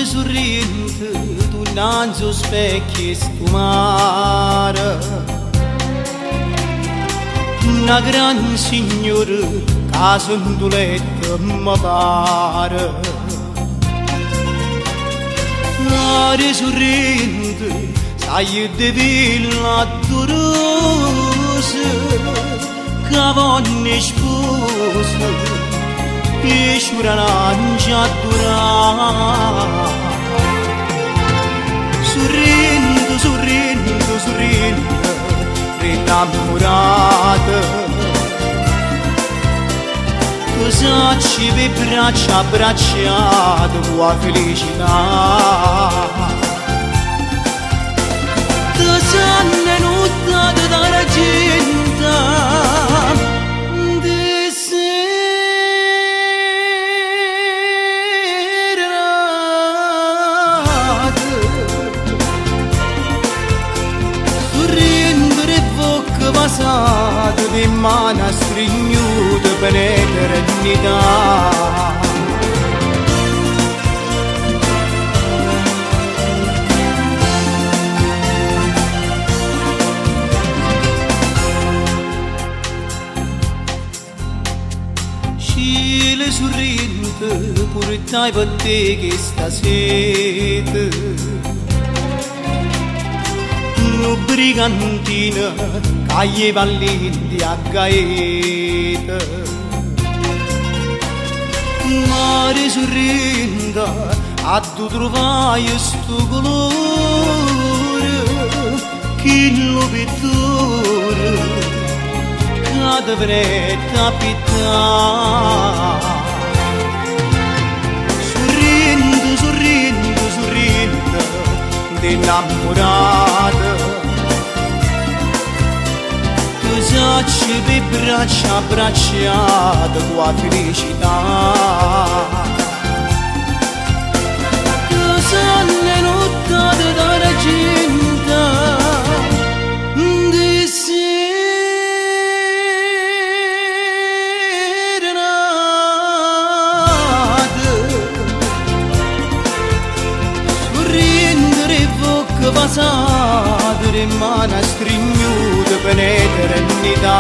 sorrinte tu innanzi allo specchio stumare una gran signora che sondoletta mi pare mare sorrinte sai di villa dolorosa che vonne sposa e sciurangia durare sorrendo, sorrendo, sorrendo innamorata cosa ci ve braccia abbracciate tua felicità te sanno nottate dalla gente di serate sorrendo le bocche passate di mano strignute per l'eternità le sorrinte portai per te che stasera una brigantina che gli valenti a gaeta mare sorrente a tu trovai sto colore che lo pittore che dovrete abitare sorrendo, sorrendo, sorrendo di innamorata tu sacci per braccia abbracciate tua felicità tu sanno nottate dalla gente di passate le mani strignute per l'eternità